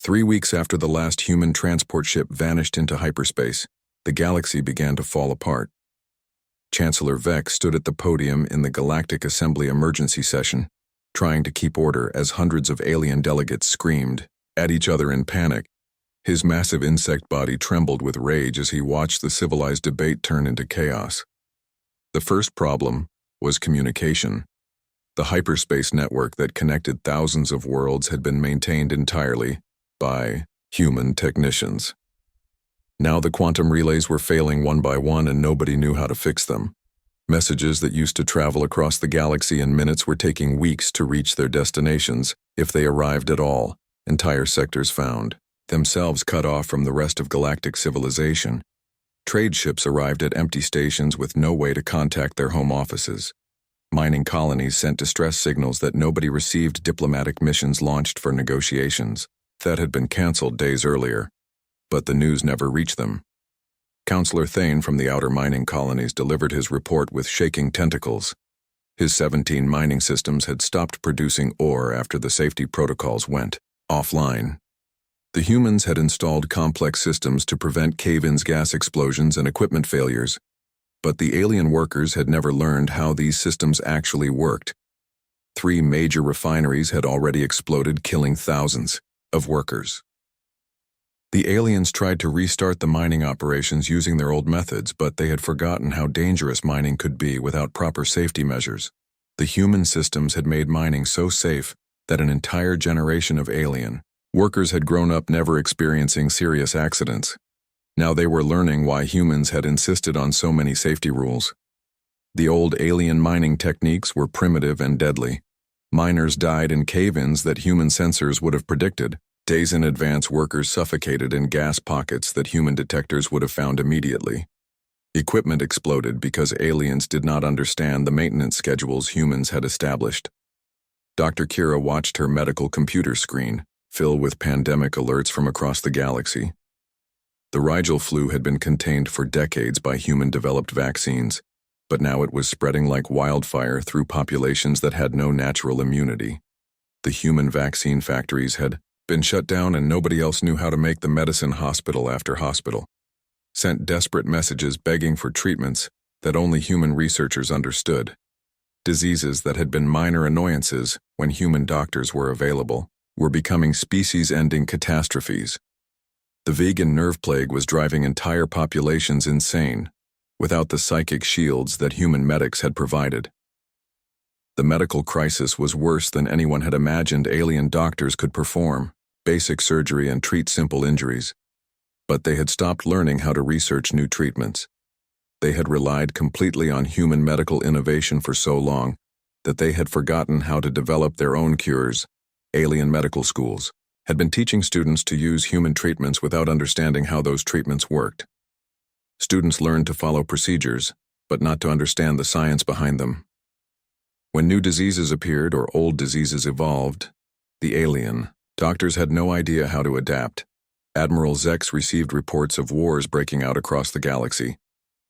3 weeks after the last human transport ship vanished into hyperspace, the galaxy began to fall apart. Chancellor Vex stood at the podium in the Galactic Assembly emergency session, trying to keep order as hundreds of alien delegates screamed at each other in panic. His massive insect body trembled with rage as he watched the civilized debate turn into chaos. The first problem was communication. The hyperspace network that connected thousands of worlds had been maintained entirely by human technicians. Now the quantum relays were failing one by one and nobody knew how to fix them. Messages that used to travel across the galaxy in minutes were taking weeks to reach their destinations, if they arrived at all. Entire sectors found themselves cut off from the rest of galactic civilization. Trade ships arrived at empty stations with no way to contact their home offices. Mining colonies sent distress signals that nobody received diplomatic missions launched for negotiations that had been cancelled days earlier, but the news never reached them. Counselor Thane from the outer mining colonies delivered his report with shaking tentacles. His 17 mining systems had stopped producing ore after the safety protocols went offline. The humans had installed complex systems to prevent cave-ins, gas explosions, and equipment failures, but the alien workers had never learned how these systems actually worked. 3 major refineries had already exploded, killing thousands of workers. The aliens tried to restart the mining operations using their old methods, but they had forgotten how dangerous mining could be without proper safety measures. The human systems had made mining so safe that an entire generation of alien workers had grown up never experiencing serious accidents. Now they were learning why humans had insisted on so many safety rules. The old alien mining techniques were primitive and deadly. Miners died in cave-ins that human sensors would have predicted. Days in advance, workers suffocated in gas pockets that human detectors would have found immediately. Equipment exploded because aliens did not understand the maintenance schedules humans had established. Dr. Kira watched her medical computer screen fill with pandemic alerts from across the galaxy. The Rigel flu had been contained for decades by human-developed vaccines, but now it was spreading like wildfire through populations that had no natural immunity. The human vaccine factories had been shut down and nobody else knew how to make the medicine. Hospital after hospital sent desperate messages begging for treatments that only human researchers understood. Diseases that had been minor annoyances when human doctors were available were becoming species-ending catastrophes. The vegan nerve plague was driving entire populations insane, without the psychic shields that human medics had provided. The medical crisis was worse than anyone had imagined. Alien doctors could perform basic surgery and treat simple injuries, but they had stopped learning how to research new treatments. They had relied completely on human medical innovation for so long that they had forgotten how to develop their own cures. Alien medical schools had been teaching students to use human treatments without understanding how those treatments worked. Students learned to follow procedures, but not to understand the science behind them. When new diseases appeared or old diseases evolved, the alien doctors had no idea how to adapt. Admiral Zex received reports of wars breaking out across the galaxy.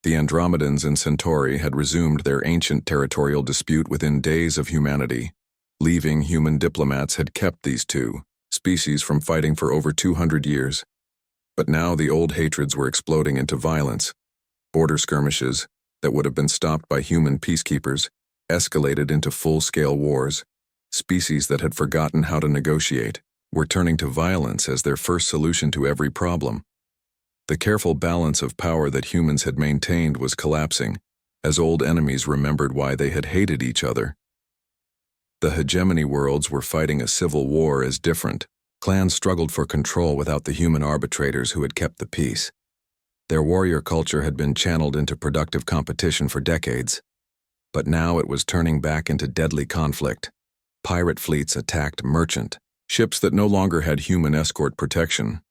The Andromedans and Centauri had resumed their ancient territorial dispute within days of humanity. Leaving human diplomats had kept these two species from fighting for over 200 years. But now the old hatreds were exploding into violence. Border skirmishes that would have been stopped by human peacekeepers escalated into full-scale wars. Species that had forgotten how to negotiate were turning to violence as their first solution to every problem. The careful balance of power that humans had maintained was collapsing, as old enemies remembered why they had hated each other. The hegemony worlds were fighting a civil war as different. Clans struggled for control without the human arbitrators who had kept the peace. Their warrior culture had been channeled into productive competition for decades, but now it was turning back into deadly conflict. Pirate fleets attacked merchant ships that no longer had human escort protection.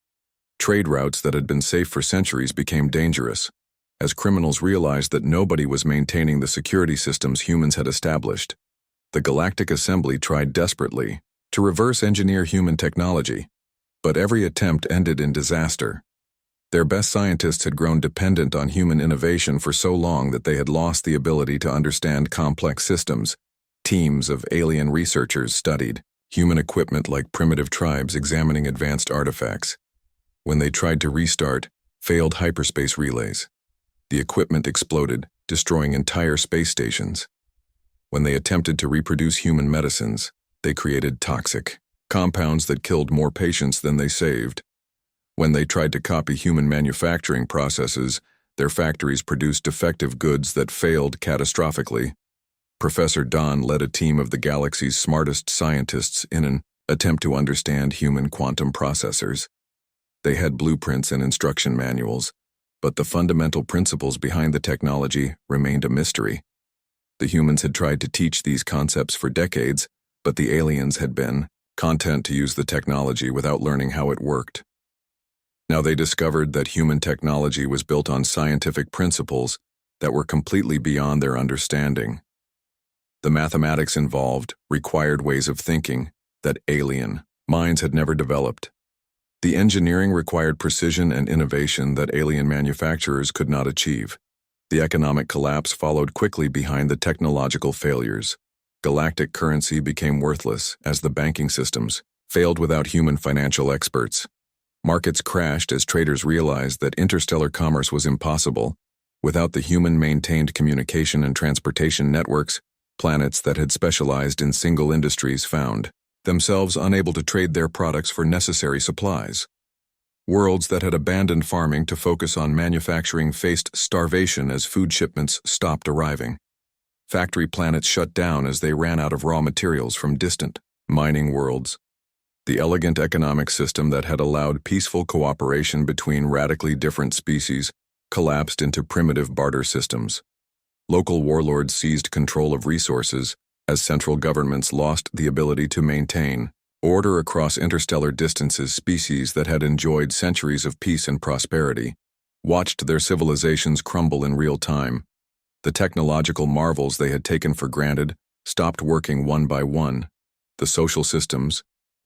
Trade routes that had been safe for centuries became dangerous, as criminals realized that nobody was maintaining the security systems humans had established. The Galactic Assembly tried desperately to reverse engineer human technology, but every attempt ended in disaster. Their best scientists had grown dependent on human innovation for so long that they had lost the ability to understand complex systems. Teams of alien researchers studied Human equipment like primitive tribes examining advanced artifacts. When they tried to restart, failed hyperspace relays. The equipment exploded, destroying entire space stations. When they attempted to reproduce human medicines, they created toxic compounds that killed more patients than they saved. When they tried to copy human manufacturing processes, their factories produced defective goods that failed catastrophically. Professor Don led a team of the galaxy's smartest scientists in an attempt to understand human quantum processors. They had blueprints and instruction manuals, but the fundamental principles behind the technology remained a mystery. The humans had tried to teach these concepts for decades, but the aliens had been content to use the technology without learning how it worked. Now they discovered that human technology was built on scientific principles that were completely beyond their understanding. The mathematics involved required ways of thinking that alien minds had never developed. The engineering required precision and innovation that alien manufacturers could not achieve. The economic collapse followed quickly behind the technological failures. Galactic currency became worthless as the banking systems failed without human financial experts. Markets crashed as traders realized that interstellar commerce was impossible. Without the human-maintained communication and transportation networks, planets that had specialized in single industries found themselves unable to trade their products for necessary supplies. Worlds that had abandoned farming to focus on manufacturing faced starvation as food shipments stopped arriving. Factory planets shut down as they ran out of raw materials from distant mining worlds. The elegant economic system that had allowed peaceful cooperation between radically different species collapsed into primitive barter systems. Local warlords seized control of resources as central governments lost the ability to maintain order across interstellar distances. Species that had enjoyed centuries of peace and prosperity watched their civilizations crumble in real time. The technological marvels they had taken for granted stopped working one by one. The social systems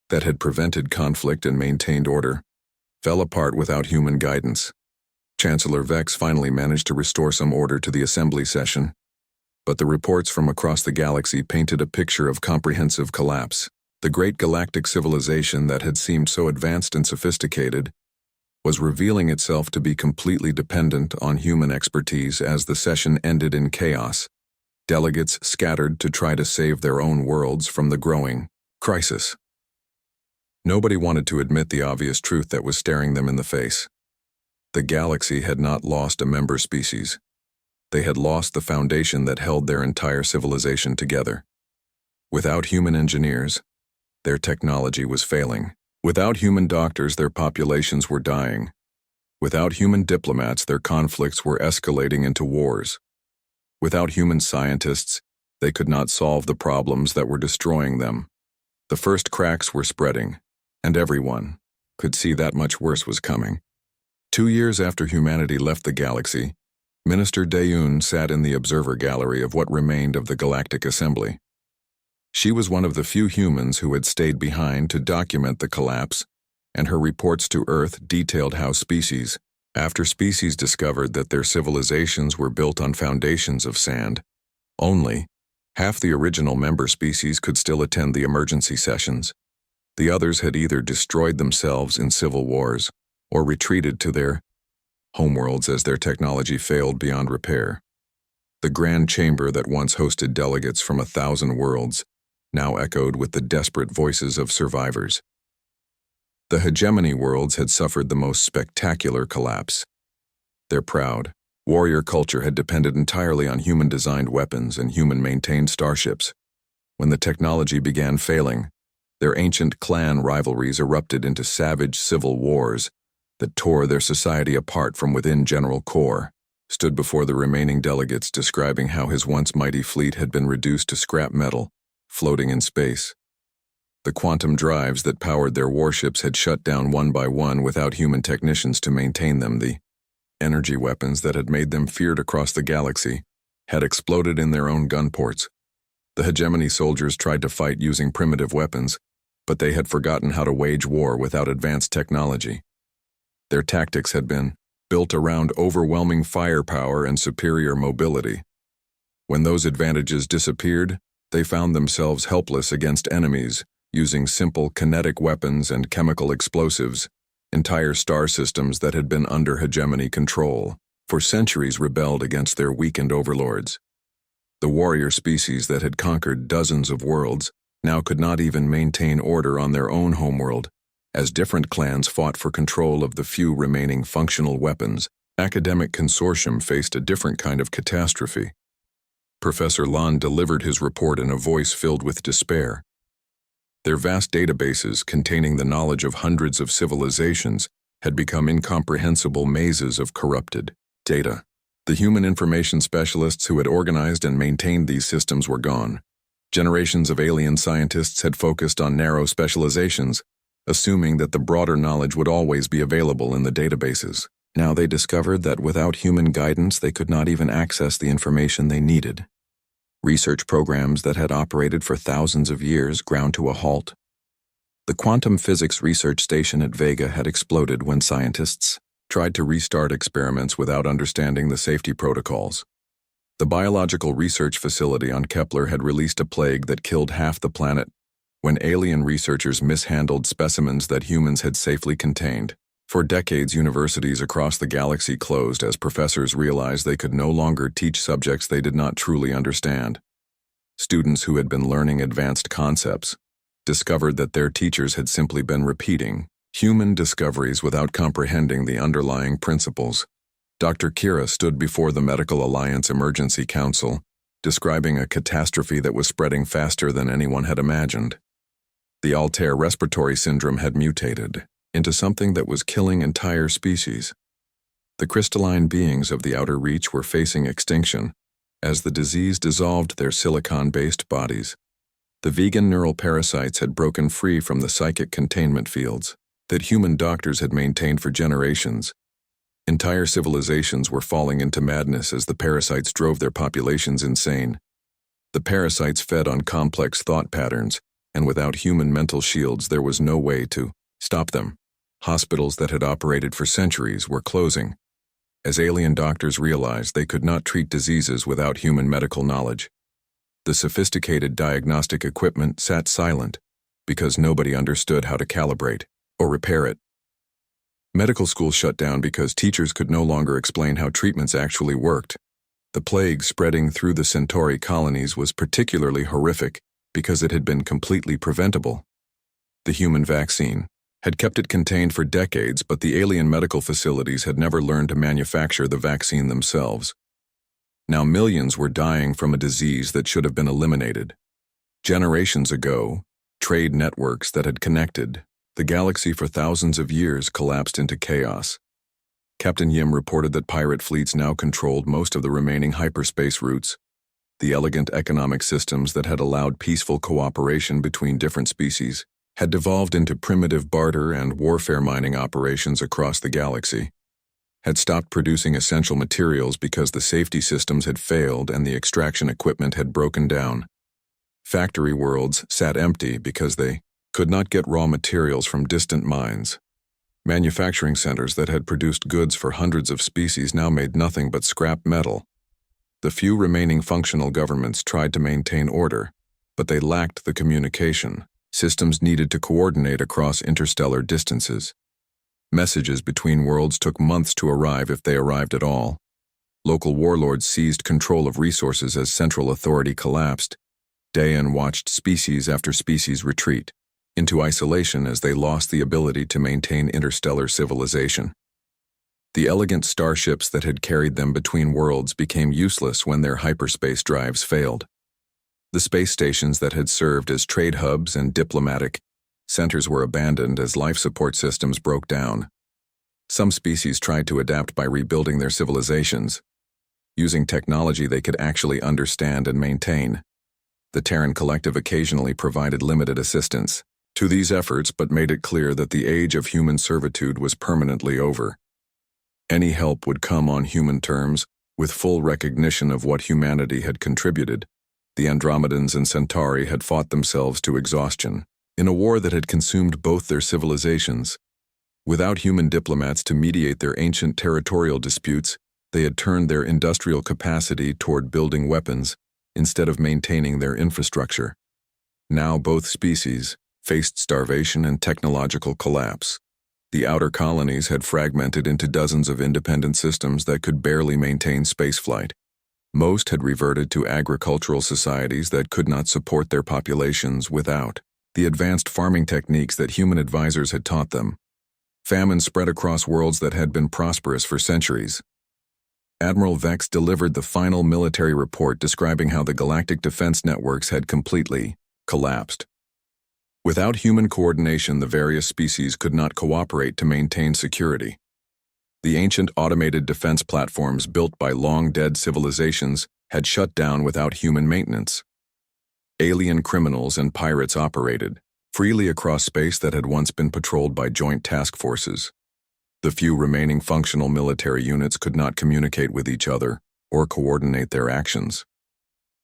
that had prevented conflict and maintained order fell apart without human guidance. Chancellor Vex finally managed to restore some order to the assembly session, but the reports from across the galaxy painted a picture of comprehensive collapse. The great galactic civilization that had seemed so advanced and sophisticated was revealing itself to be completely dependent on human expertise. As the session ended in chaos, delegates scattered to try to save their own worlds from the growing crisis. Nobody wanted to admit the obvious truth that was staring them in the face. The galaxy had not lost a member species. They had lost the foundation that held their entire civilization together. Without human engineers, their technology was failing. Without human doctors, their populations were dying. Without human diplomats, their conflicts were escalating into wars. Without human scientists, they could not solve the problems that were destroying them. The first cracks were spreading, and everyone could see that much worse was coming. 2 years after humanity left the galaxy, Minister Dayun sat in the observer gallery of what remained of the Galactic Assembly. She was one of the few humans who had stayed behind to document the collapse, and her reports to Earth detailed how species after species discovered that their civilizations were built on foundations of sand. Only half the original member species could still attend the emergency sessions. The others had either destroyed themselves in civil wars or retreated to their homeworlds as their technology failed beyond repair. The grand chamber that once hosted delegates from 1,000 worlds now echoed with the desperate voices of survivors. The hegemony worlds had suffered the most spectacular collapse. Their proud, warrior culture had depended entirely on human-designed weapons and human-maintained starships. When the technology began failing, their ancient clan rivalries erupted into savage civil wars that tore their society apart from within. General Core stood before the remaining delegates describing how his once mighty fleet had been reduced to scrap metal, floating in space. The quantum drives that powered their warships had shut down one by one without human technicians to maintain them. The energy weapons that had made them feared across the galaxy had exploded in their own gunports. The hegemony soldiers tried to fight using primitive weapons, but they had forgotten how to wage war without advanced technology. Their tactics had been built around overwhelming firepower and superior mobility. When those advantages disappeared, they found themselves helpless against enemies using simple kinetic weapons and chemical explosives. Entire star systems that had been under hegemony control for centuries rebelled against their weakened overlords. The warrior species that had conquered dozens of worlds now could not even maintain order on their own homeworld, as different clans fought for control of the few remaining functional weapons. Academic consortium faced a different kind of catastrophe. Professor Lon delivered his report in a voice filled with despair. Their vast databases, containing the knowledge of hundreds of civilizations, had become incomprehensible mazes of corrupted data. The human information specialists who had organized and maintained these systems were gone. Generations of alien scientists had focused on narrow specializations, assuming that the broader knowledge would always be available in the databases. Now they discovered that without human guidance, they could not even access the information they needed. Research programs that had operated for thousands of years ground to a halt. The quantum physics research station at Vega had exploded when scientists tried to restart experiments without understanding the safety protocols. The biological research facility on Kepler had released a plague that killed half the planet when alien researchers mishandled specimens that humans had safely contained. For decades, universities across the galaxy closed as professors realized they could no longer teach subjects they did not truly understand. Students who had been learning advanced concepts discovered that their teachers had simply been repeating human discoveries without comprehending the underlying principles. Dr. Kira stood before the Medical Alliance Emergency Council, describing a catastrophe that was spreading faster than anyone had imagined. The Altair respiratory syndrome had mutated into something that was killing entire species. The crystalline beings of the outer reach were facing extinction as the disease dissolved their silicon-based bodies. The vegan neural parasites had broken free from the psychic containment fields that human doctors had maintained for generations. Entire civilizations were falling into madness as the parasites drove their populations insane. The parasites fed on complex thought patterns, and without human mental shields there was no way to stop them. Hospitals that had operated for centuries were closing, as alien doctors realized they could not treat diseases without human medical knowledge. The sophisticated diagnostic equipment sat silent because nobody understood how to calibrate or repair it. Medical schools shut down because teachers could no longer explain how treatments actually worked. The plague spreading through the Centauri colonies was particularly horrific because it had been completely preventable. The human vaccine had kept it contained for decades, but the alien medical facilities had never learned to manufacture the vaccine themselves. Now millions were dying from a disease that should have been eliminated. Generations ago, trade networks that had connected the galaxy for thousands of years collapsed into chaos. Captain Yim reported that pirate fleets now controlled most of the remaining hyperspace routes. The elegant economic systems that had allowed peaceful cooperation between different species had devolved into primitive barter and warfare mining operations across the galaxy, had stopped producing essential materials because the safety systems had failed and the extraction equipment had broken down. Factory worlds sat empty because they could not get raw materials from distant mines. Manufacturing centers that had produced goods for hundreds of species now made nothing but scrap metal. The few remaining functional governments tried to maintain order, but they lacked the communication systems needed to coordinate across interstellar distances. Messages between worlds took months to arrive if they arrived at all. Local warlords seized control of resources as central authority collapsed. Dayan watched species after species retreat into isolation as they lost the ability to maintain interstellar civilization. The elegant starships that had carried them between worlds became useless when their hyperspace drives failed. The space stations that had served as trade hubs and diplomatic centers were abandoned as life support systems broke down. Some species tried to adapt by rebuilding their civilizations, using technology they could actually understand and maintain. The Terran Collective occasionally provided limited assistance to these efforts but made it clear that the age of human servitude was permanently over. Any help would come on human terms, with full recognition of what humanity had contributed. The Andromedans and Centauri had fought themselves to exhaustion in a war that had consumed both their civilizations. Without human diplomats to mediate their ancient territorial disputes, they had turned their industrial capacity toward building weapons instead of maintaining their infrastructure. Now both species faced starvation and technological collapse. The outer colonies had fragmented into dozens of independent systems that could barely maintain spaceflight. Most had reverted to agricultural societies that could not support their populations without the advanced farming techniques that human advisors had taught them. Famine spread across worlds that had been prosperous for centuries. Admiral Vex delivered the final military report describing how the galactic defense networks had completely collapsed. Without human coordination, the various species could not cooperate to maintain security. The ancient automated defense platforms built by long-dead civilizations had shut down without human maintenance. Alien criminals and pirates operated freely across space that had once been patrolled by joint task forces. The few remaining functional military units could not communicate with each other or coordinate their actions.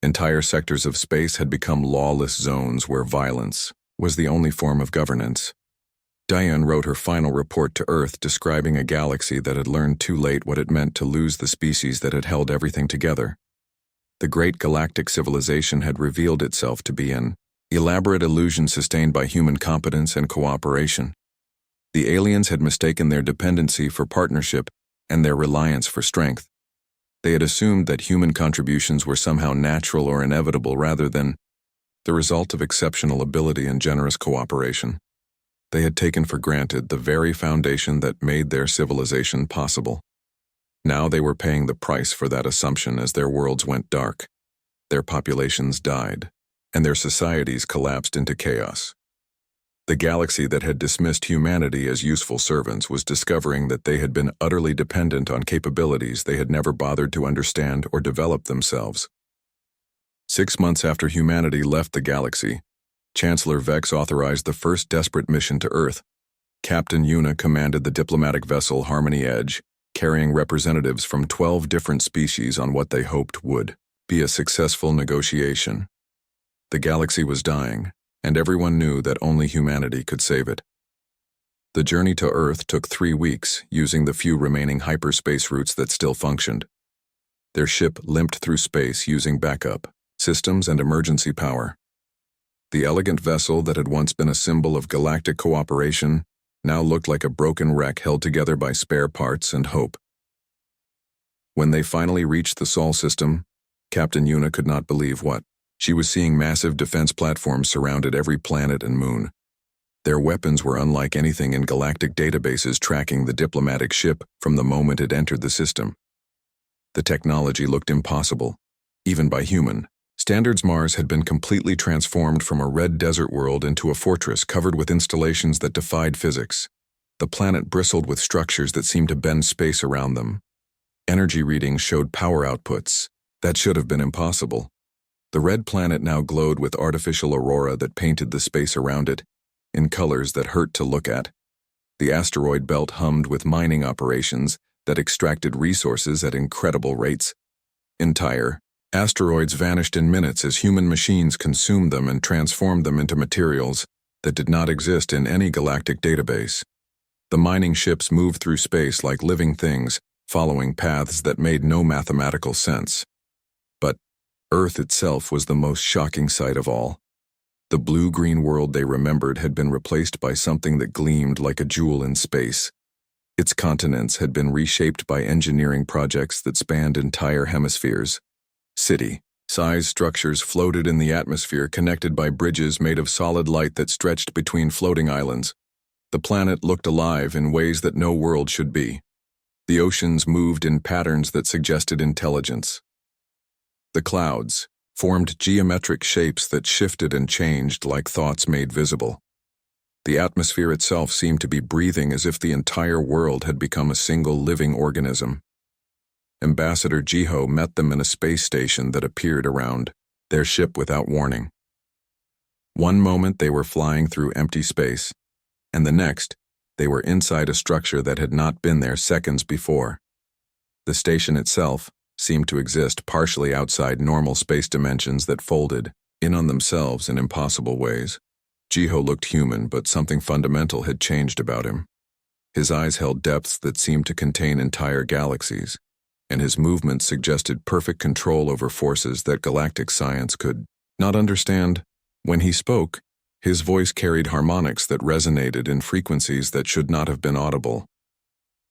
Entire sectors of space had become lawless zones where violence was the only form of governance. Diane wrote her final report to Earth describing a galaxy that had learned too late what it meant to lose the species that had held everything together. The great galactic civilization had revealed itself to be an elaborate illusion sustained by human competence and cooperation. The aliens had mistaken their dependency for partnership and their reliance for strength. They had assumed that human contributions were somehow natural or inevitable rather than the result of exceptional ability and generous cooperation. They had taken for granted the very foundation that made their civilization possible. Now they were paying the price for that assumption as their worlds went dark. Their populations died, and their societies collapsed into chaos. The galaxy that had dismissed humanity as useful servants was discovering that they had been utterly dependent on capabilities they had never bothered to understand or develop themselves. 6 months after humanity left the galaxy, Chancellor Vex authorized the first desperate mission to Earth. Captain Yuna commanded the diplomatic vessel Harmony Edge, carrying representatives from 12 different species on what they hoped would be a successful negotiation. The galaxy was dying, and everyone knew that only humanity could save it. The journey to Earth took 3 weeks, using the few remaining hyperspace routes that still functioned. Their ship limped through space using backup systems and emergency power. The elegant vessel that had once been a symbol of galactic cooperation now looked like a broken wreck held together by spare parts and hope. When they finally reached the Sol system, Captain Yuna could not believe what she was seeing. Massive defense platforms surrounded every planet and moon. Their weapons were unlike anything in galactic databases tracking the diplomatic ship from the moment it entered the system. The technology looked impossible, even by human standards. Mars had been completely transformed from a red desert world into a fortress covered with installations that defied physics. The planet bristled with structures that seemed to bend space around them. Energy readings showed power outputs that should have been impossible. The red planet now glowed with artificial aurora that painted the space around it in colors that hurt to look at. The asteroid belt hummed with mining operations that extracted resources at incredible rates. Entire asteroids vanished in minutes as human machines consumed them and transformed them into materials that did not exist in any galactic database. The mining ships moved through space like living things, following paths that made no mathematical sense. But Earth itself was the most shocking sight of all. The blue-green world they remembered had been replaced by something that gleamed like a jewel in space. Its continents had been reshaped by engineering projects that spanned entire hemispheres. City-sized structures floated in the atmosphere, connected by bridges made of solid light that stretched between floating islands. The planet looked alive in ways that no world should be. The oceans moved in patterns that suggested intelligence. The clouds formed geometric shapes that shifted and changed like thoughts made visible. The atmosphere itself seemed to be breathing as if the entire world had become a single living organism. Ambassador Jiho met them in a space station that appeared around their ship without warning. One moment they were flying through empty space, and the next, they were inside a structure that had not been there seconds before. The station itself seemed to exist partially outside normal space dimensions that folded in on themselves in impossible ways. Jiho looked human, but something fundamental had changed about him. His eyes held depths that seemed to contain entire galaxies, and his movements suggested perfect control over forces that galactic science could not understand. When he spoke, His voice carried harmonics that resonated in frequencies that should not have been audible.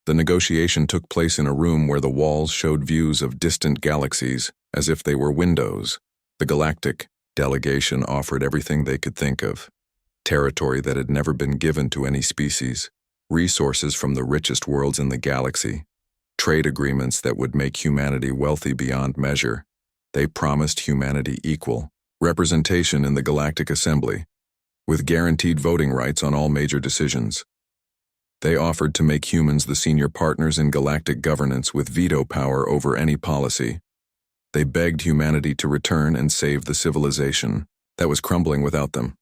The negotiation took place in a room where the walls showed views of distant galaxies, as if they were windows. The galactic delegation offered everything they could think of: territory that had never been given to any species, resources from the richest worlds in the galaxy, trade agreements that would make humanity wealthy beyond measure. They promised humanity equal representation in the Galactic Assembly, with guaranteed voting rights on all major decisions. They offered to make humans the senior partners in galactic governance with veto power over any policy. They begged humanity to return and save the civilization that was crumbling without them.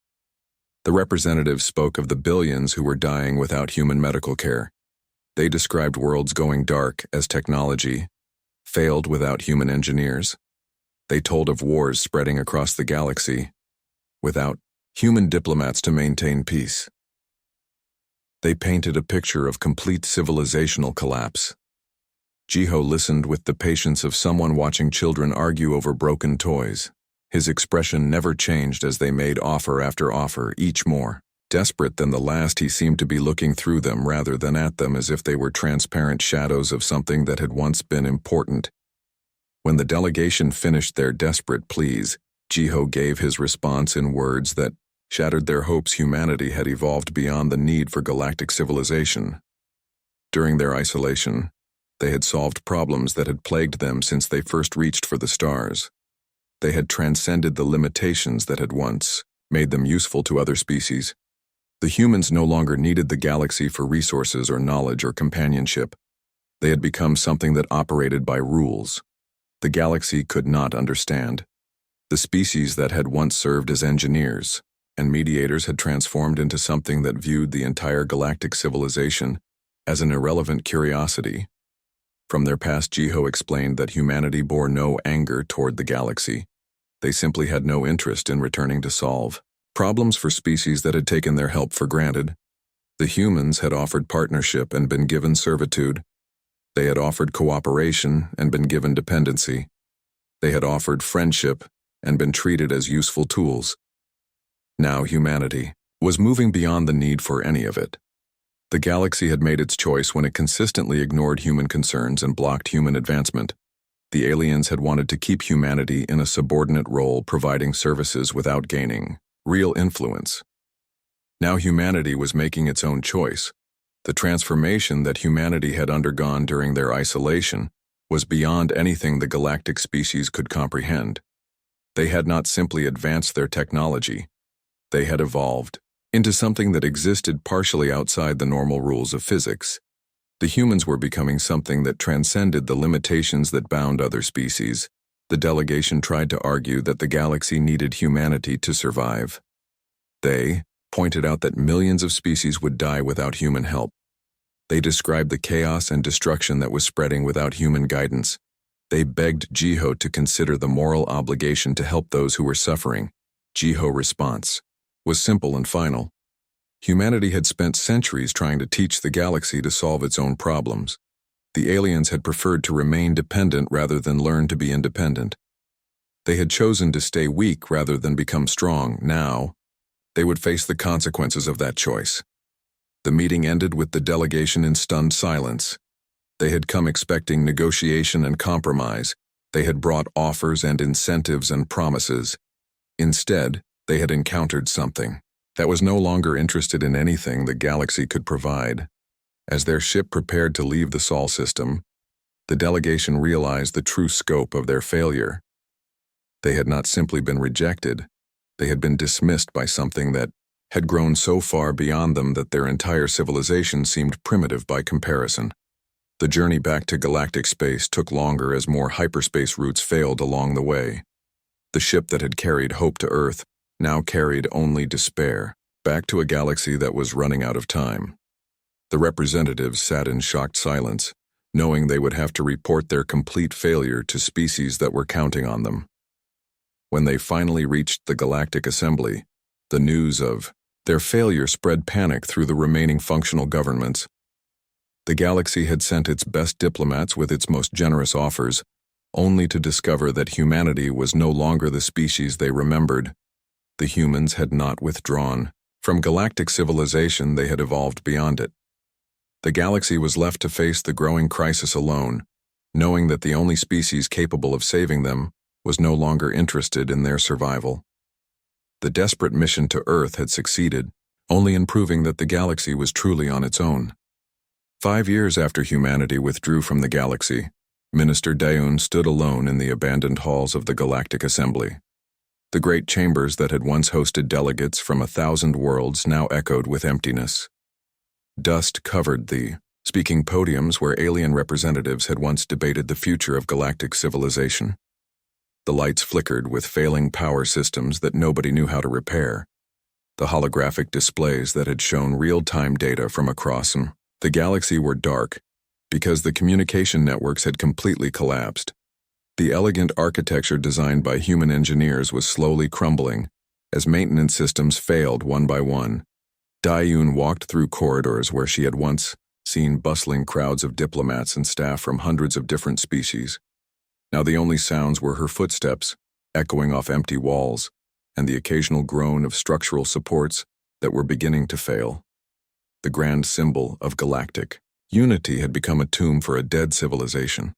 The representatives spoke of the billions who were dying without human medical care. They described worlds going dark as technology failed without human engineers. They told of wars spreading across the galaxy without human diplomats to maintain peace. They painted a picture of complete civilizational collapse. Jiho listened with the patience of someone watching children argue over broken toys. His expression never changed as they made offer after offer, each more desperate than the last. He seemed to be looking through them rather than at them, as if they were transparent shadows of something that had once been important. When the delegation finished their desperate pleas, Jiho gave his response in words that shattered their hopes. Humanity had evolved beyond the need for galactic civilization. During their isolation, they had solved problems that had plagued them since they first reached for the stars. They had transcended the limitations that had once made them useful to other species. The humans no longer needed the galaxy for resources or knowledge or companionship. They had become something that operated by rules the galaxy could not understand. The species that had once served as engineers and mediators had transformed into something that viewed the entire galactic civilization as an irrelevant curiosity. From their past, Jiho explained that humanity bore no anger toward the galaxy. They simply had no interest in returning to solve problems for species that had taken their help for granted. The humans had offered partnership and been given servitude. They had offered cooperation and been given dependency. They had offered friendship and been treated as useful tools. Now humanity was moving beyond the need for any of it. The galaxy had made its choice when it consistently ignored human concerns and blocked human advancement. The aliens had wanted to keep humanity in a subordinate role, providing services without gaining real influence. Now humanity was making its own choice. The transformation that humanity had undergone during their isolation was beyond anything the galactic species could comprehend. They had not simply advanced their technology. They had evolved into something that existed partially outside the normal rules of physics. The humans were becoming something that transcended the limitations that bound other species. The delegation tried to argue that the galaxy needed humanity to survive. They pointed out that millions of species would die without human help. They described the chaos and destruction that was spreading without human guidance. They begged Jiho to consider the moral obligation to help those who were suffering. Jiho's response was simple and final. Humanity had spent centuries trying to teach the galaxy to solve its own problems. The aliens had preferred to remain dependent rather than learn to be independent. They had chosen to stay weak rather than become strong. Now, they would face the consequences of that choice. The meeting ended with the delegation in stunned silence. They had come expecting negotiation and compromise. They had brought offers and incentives and promises. Instead, they had encountered something that was no longer interested in anything the galaxy could provide. As their ship prepared to leave the Sol system, the delegation realized the true scope of their failure. They had not simply been rejected, they had been dismissed by something that had grown so far beyond them that their entire civilization seemed primitive by comparison. The journey back to galactic space took longer as more hyperspace routes failed along the way. The ship that had carried hope to Earth now carried only despair, back to a galaxy that was running out of time. The representatives sat in shocked silence, knowing they would have to report their complete failure to species that were counting on them. When they finally reached the Galactic Assembly, the news of their failure spread panic through the remaining functional governments. The galaxy had sent its best diplomats with its most generous offers, only to discover that humanity was no longer the species they remembered. The humans had not withdrawn. From galactic civilization, they had evolved beyond it. The galaxy was left to face the growing crisis alone, knowing that the only species capable of saving them was no longer interested in their survival. The desperate mission to Earth had succeeded, only in proving that the galaxy was truly on its own. 5 years after humanity withdrew from the galaxy, Minister Daeun stood alone in the abandoned halls of the Galactic Assembly. The great chambers that had once hosted delegates from 1,000 worlds now echoed with emptiness. Dust covered the speaking podiums where alien representatives had once debated the future of galactic civilization. The lights flickered with failing power systems that nobody knew how to repair. The holographic displays that had shown real-time data from across the galaxy were dark because the communication networks had completely collapsed. The elegant architecture designed by human engineers was slowly crumbling as maintenance systems failed one by one. Daeun walked through corridors where she had once seen bustling crowds of diplomats and staff from hundreds of different species. Now the only sounds were her footsteps, echoing off empty walls, and the occasional groan of structural supports that were beginning to fail. The grand symbol of galactic unity had become a tomb for a dead civilization.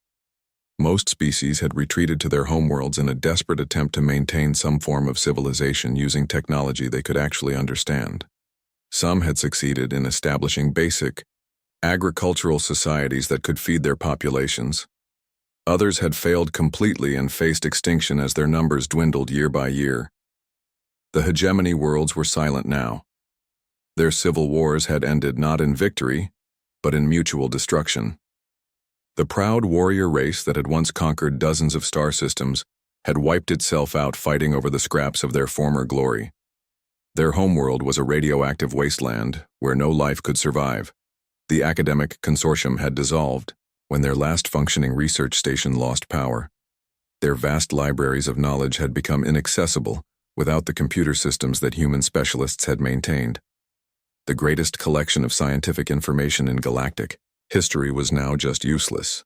Most species had retreated to their homeworlds in a desperate attempt to maintain some form of civilization using technology they could actually understand. Some had succeeded in establishing basic, agricultural societies that could feed their populations. Others had failed completely and faced extinction as their numbers dwindled year by year. The hegemony worlds were silent now. Their civil wars had ended not in victory, but in mutual destruction. The proud warrior race that had once conquered dozens of star systems had wiped itself out fighting over the scraps of their former glory. Their homeworld was a radioactive wasteland where no life could survive. The academic consortium had dissolved when their last functioning research station lost power. Their vast libraries of knowledge had become inaccessible without the computer systems that human specialists had maintained. The greatest collection of scientific information in galactic history was now just useless.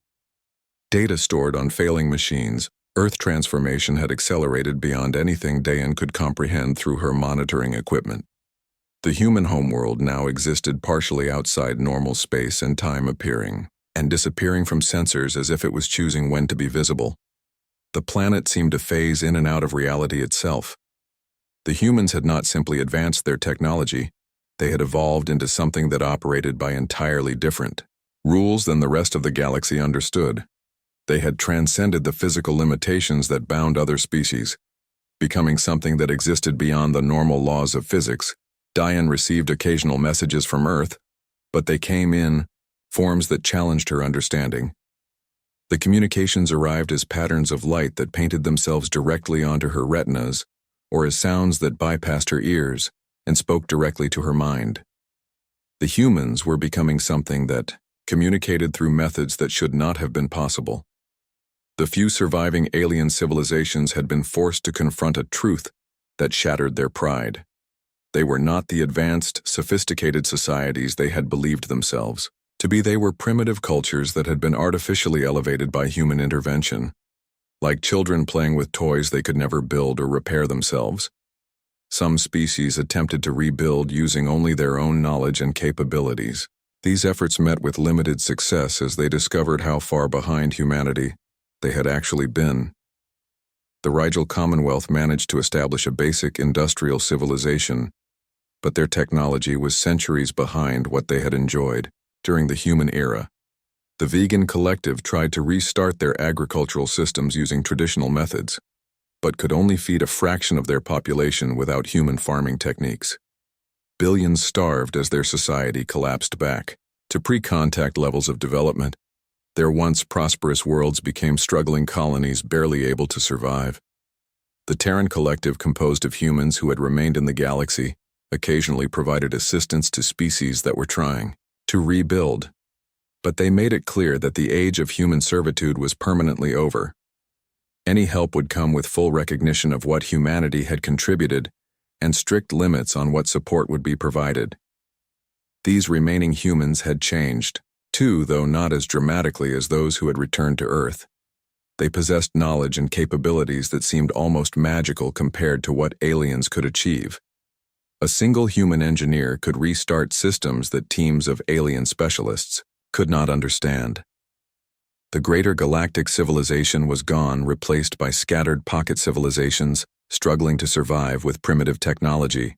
Data stored on failing machines, Earth transformation had accelerated beyond anything Daeun could comprehend through her monitoring equipment. The human homeworld now existed partially outside normal space and time, appearing and disappearing from sensors as if it was choosing when to be visible. The planet seemed to phase in and out of reality itself. The humans had not simply advanced their technology, they had evolved into something that operated by entirely different rules than the rest of the galaxy understood. They had transcended the physical limitations that bound other species, becoming something that existed beyond the normal laws of physics. Daeun received occasional messages from Earth, but they came in forms that challenged her understanding. The communications arrived as patterns of light that painted themselves directly onto her retinas, or as sounds that bypassed her ears and spoke directly to her mind. The humans were becoming something that communicated through methods that should not have been possible. The few surviving alien civilizations had been forced to confront a truth that shattered their pride. They were not the advanced, sophisticated societies they had believed themselves to be. They were primitive cultures that had been artificially elevated by human intervention. Like children playing with toys they could never build or repair themselves. Some species attempted to rebuild using only their own knowledge and capabilities. These efforts met with limited success as they discovered how far behind humanity they had actually been. The Rigel Commonwealth managed to establish a basic industrial civilization, but their technology was centuries behind what they had enjoyed during the human era. The Vegan Collective tried to restart their agricultural systems using traditional methods, but could only feed a fraction of their population without human farming techniques. Billions starved as their society collapsed back to pre-contact levels of development. Their once prosperous worlds became struggling colonies barely able to survive. The Terran Collective, composed of humans who had remained in the galaxy, occasionally provided assistance to species that were trying to rebuild. But they made it clear that the age of human servitude was permanently over. Any help would come with full recognition of what humanity had contributed and strict limits on what support would be provided. These remaining humans had changed, too, though not as dramatically as those who had returned to Earth. They possessed knowledge and capabilities that seemed almost magical compared to what aliens could achieve. A single human engineer could restart systems that teams of alien specialists could not understand. The greater galactic civilization was gone, replaced by scattered pocket civilizations struggling to survive with primitive technology.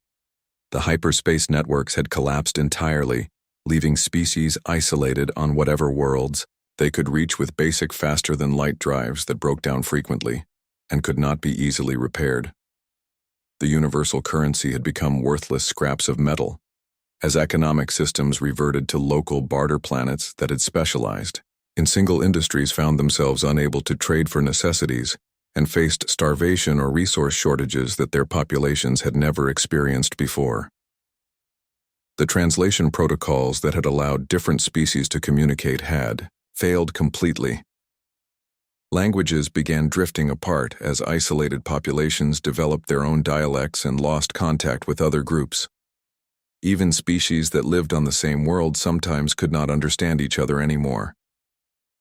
The hyperspace networks had collapsed entirely, leaving species isolated on whatever worlds they could reach with basic faster-than-light drives that broke down frequently and could not be easily repaired. The universal currency had become worthless scraps of metal, as economic systems reverted to local barter planets that had specialized in single industries found themselves unable to trade for necessities and faced starvation or resource shortages that their populations had never experienced before. The translation protocols that had allowed different species to communicate had failed completely. Languages began drifting apart as isolated populations developed their own dialects and lost contact with other groups. Even species that lived on the same world sometimes could not understand each other anymore.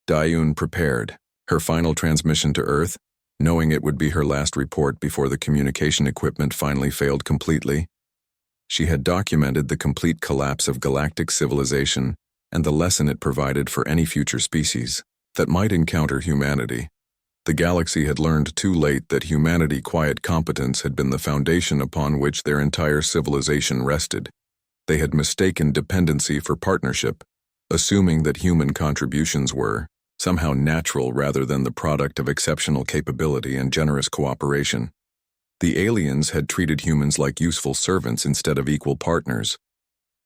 Dayun prepared her final transmission to Earth, knowing it would be her last report before the communication equipment finally failed completely. She had documented the complete collapse of galactic civilization and the lesson it provided for any future species that might encounter humanity. The galaxy had learned too late that humanity's quiet competence had been the foundation upon which their entire civilization rested. They had mistaken dependency for partnership, assuming that human contributions were somehow natural rather than the product of exceptional capability and generous cooperation. The aliens had treated humans like useful servants instead of equal partners.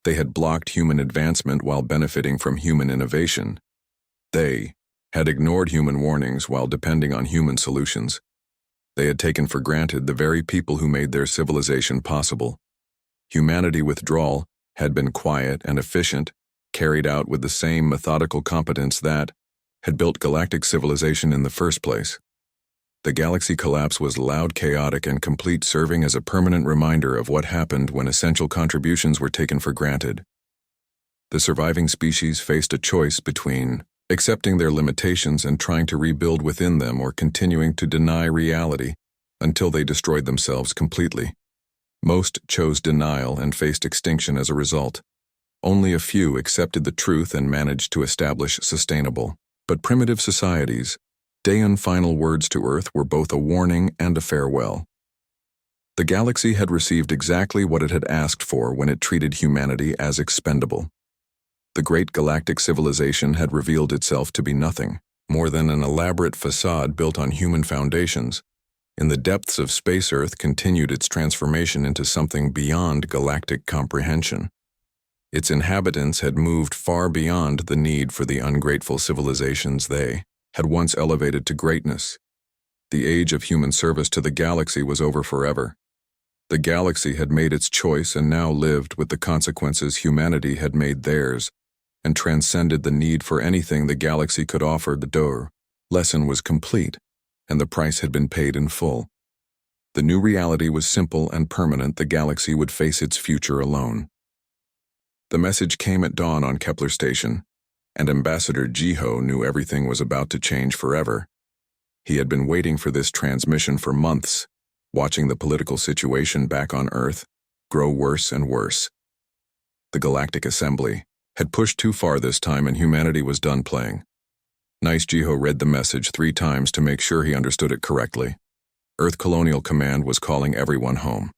They had blocked human advancement while benefiting from human innovation. They had ignored human warnings while depending on human solutions. They had taken for granted the very people who made their civilization possible. Humanity's withdrawal had been quiet and efficient, carried out with the same methodical competence that had built galactic civilization in the first place. The galaxy collapse was loud, chaotic, and complete, serving as a permanent reminder of what happened when essential contributions were taken for granted. The surviving species faced a choice between accepting their limitations and trying to rebuild within them or continuing to deny reality until they destroyed themselves completely. Most chose denial and faced extinction as a result. Only a few accepted the truth and managed to establish sustainable but primitive societies. Dayun's final words to Earth were both a warning and a farewell. The galaxy had received exactly what it had asked for when it treated humanity as expendable. The great galactic civilization had revealed itself to be nothing more than an elaborate facade built on human foundations. In the depths of space, Earth continued its transformation into something beyond galactic comprehension. Its inhabitants had moved far beyond the need for the ungrateful civilizations they had once elevated to greatness. The age of human service to the galaxy was over forever. The galaxy had made its choice and now lived with the consequences humanity had made theirs, and transcended the need for anything the galaxy could offer. The lesson was complete, and the price had been paid in full. The new reality was simple and permanent. The galaxy would face its future alone. The message came at dawn on Kepler Station, and Ambassador Jiho knew everything was about to change forever. He had been waiting for this transmission for months, watching the political situation back on Earth grow worse and worse. The Galactic Assembly had pushed too far this time, and humanity was done playing. Nice Jiho read the message 3 times to make sure he understood it correctly. Earth Colonial Command was calling everyone home.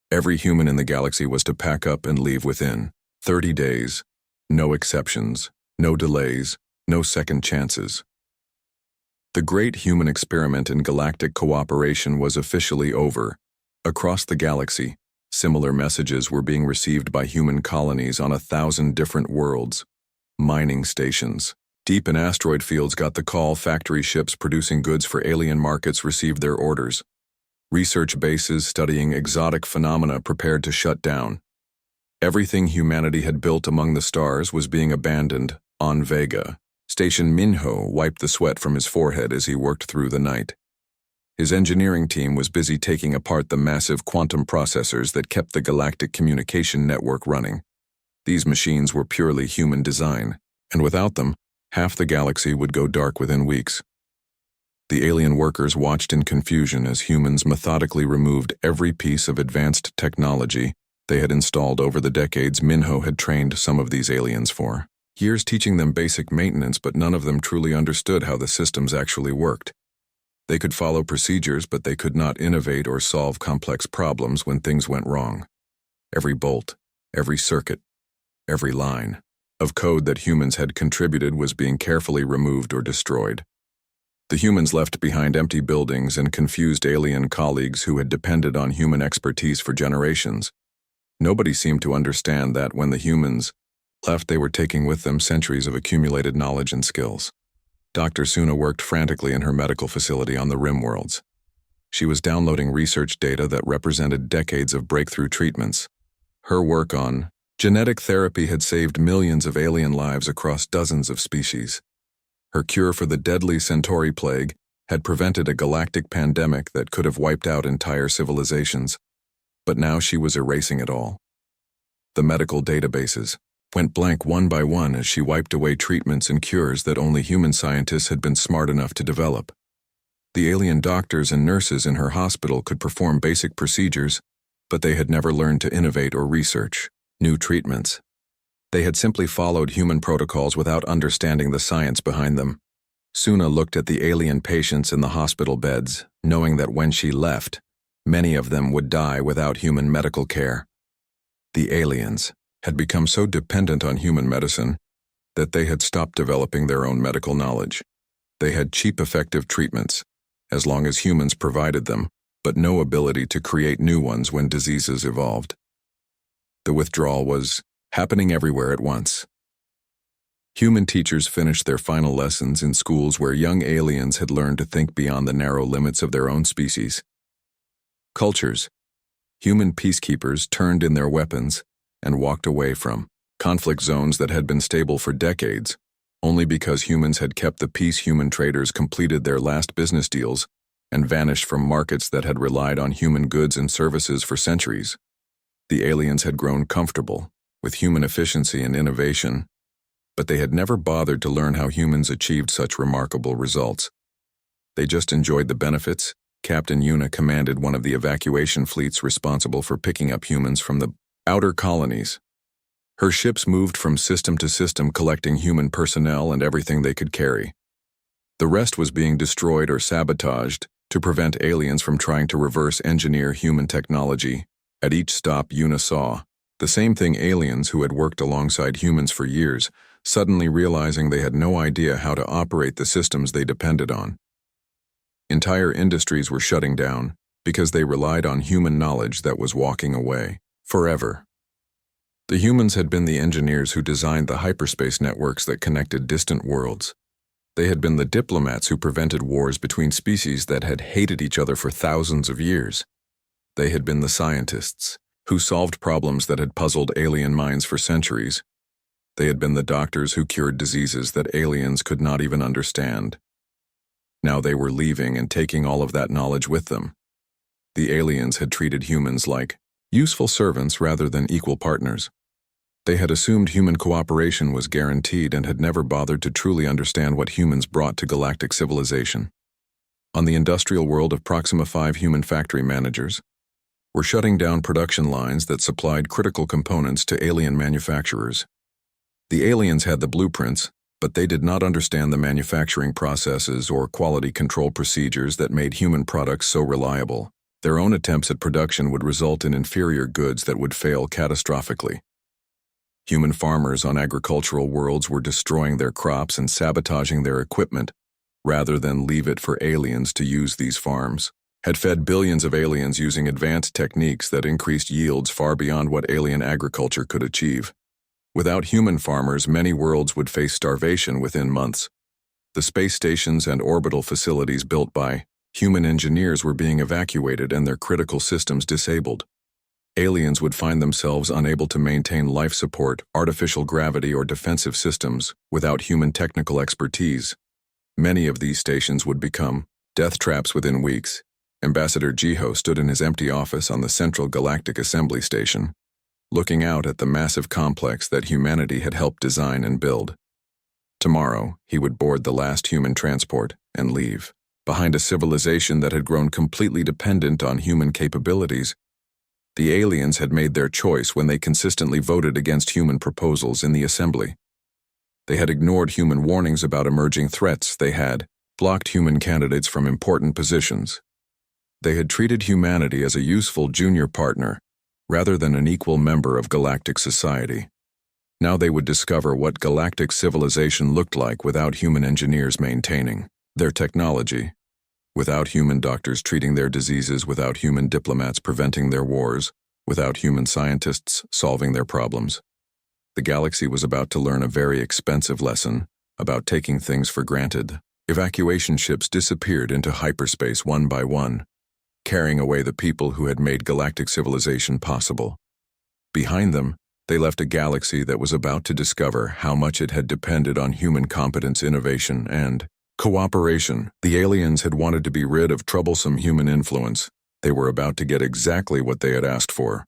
Every human in the galaxy was to pack up and leave within 30 days. No exceptions, no delays, no second chances. The great human experiment in galactic cooperation was officially over. Across the galaxy, similar messages were being received by human colonies on 1,000 different worlds. Mining stations deep in asteroid fields got the call. Factory ships producing goods for alien markets received their orders. Research bases studying exotic phenomena prepared to shut down. Everything humanity had built among the stars was being abandoned on Vega. Station Minho wiped the sweat from his forehead as he worked through the night. His engineering team was busy taking apart the massive quantum processors that kept the galactic communication network running. These machines were purely human design, and without them, half the galaxy would go dark within weeks. The alien workers watched in confusion as humans methodically removed every piece of advanced technology they had installed over the decades Minho had trained some of these aliens for. Years teaching them basic maintenance, but none of them truly understood how the systems actually worked. They could follow procedures, but they could not innovate or solve complex problems when things went wrong. Every bolt, every circuit, every line of code that humans had contributed was being carefully removed or destroyed. The humans left behind empty buildings and confused alien colleagues who had depended on human expertise for generations. Nobody seemed to understand that when the humans left, they were taking with them centuries of accumulated knowledge and skills. Dr. Suna worked frantically in her medical facility on the Rim worlds. She was downloading research data that represented decades of breakthrough treatments. Her work on genetic therapy had saved millions of alien lives across dozens of species. Her cure for the deadly Centauri plague had prevented a galactic pandemic that could have wiped out entire civilizations. But now she was erasing it all. The medical databases went blank one by one as she wiped away treatments and cures that only human scientists had been smart enough to develop. The alien doctors and nurses in her hospital could perform basic procedures, but they had never learned to innovate or research new treatments. They had simply followed human protocols without understanding the science behind them. Suna looked at the alien patients in the hospital beds, knowing that when she left, many of them would die without human medical care. The aliens had become so dependent on human medicine that they had stopped developing their own medical knowledge. They had cheap, effective treatments, as long as humans provided them, but no ability to create new ones when diseases evolved. The withdrawal was happening everywhere at once. Human teachers finished their final lessons in schools where young aliens had learned to think beyond the narrow limits of their own species. Cultures, human peacekeepers turned in their weapons and walked away from conflict zones that had been stable for decades, only because humans had kept the peace. Human traders completed their last business deals and vanished from markets that had relied on human goods and services for centuries. The aliens had grown comfortable with human efficiency and innovation, but they had never bothered to learn how humans achieved such remarkable results. They just enjoyed the benefits. Captain Yuna commanded one of the evacuation fleets responsible for picking up humans from the outer colonies. Her ships moved from system to system, collecting human personnel and everything they could carry. The rest was being destroyed or sabotaged to prevent aliens from trying to reverse engineer human technology. At each stop, Yuna saw the same thing: aliens who had worked alongside humans for years, suddenly realizing they had no idea how to operate the systems they depended on. Entire industries were shutting down because they relied on human knowledge that was walking away forever. The humans had been the engineers who designed the hyperspace networks that connected distant worlds. They had been the diplomats who prevented wars between species that had hated each other for thousands of years. They had been the scientists who solved problems that had puzzled alien minds for centuries. They had been the doctors who cured diseases that aliens could not even understand. Now they were leaving and taking all of that knowledge with them. The aliens had treated humans like useful servants rather than equal partners. They had assumed human cooperation was guaranteed and had never bothered to truly understand what humans brought to galactic civilization. On the industrial world of Proxima 5, human factory managers were shutting down production lines that supplied critical components to alien manufacturers. The aliens had the blueprints, but they did not understand the manufacturing processes or quality control procedures that made human products so reliable. Their own attempts at production would result in inferior goods that would fail catastrophically. Human farmers on agricultural worlds were destroying their crops and sabotaging their equipment, rather than leave it for aliens to use. These farms had fed billions of aliens using advanced techniques that increased yields far beyond what alien agriculture could achieve. Without human farmers, many worlds would face starvation within months. The space stations and orbital facilities built by human engineers were being evacuated and their critical systems disabled. Aliens would find themselves unable to maintain life support, artificial gravity, or defensive systems without human technical expertise. Many of these stations would become death traps within weeks. Ambassador Jiho stood in his empty office on the central Galactic Assembly station, looking out at the massive complex that humanity had helped design and build. Tomorrow, he would board the last human transport and leave. behind a civilization that had grown completely dependent on human capabilities. The aliens had made their choice when they consistently voted against human proposals in the assembly. They had ignored human warnings about emerging threats. They had blocked human candidates from important positions. They had treated humanity as a useful junior partner, rather than an equal member of galactic society. Now they would discover what galactic civilization looked like without human engineers maintaining their technology, without human doctors treating their diseases, without human diplomats preventing their wars, without human scientists solving their problems. The galaxy was about to learn a very expensive lesson about taking things for granted. Evacuation ships disappeared into hyperspace one by one, carrying away the people who had made galactic civilization possible. Behind them, they left a galaxy that was about to discover how much it had depended on human competence, innovation, and cooperation. The aliens had wanted to be rid of troublesome human influence. They were about to get exactly what they had asked for.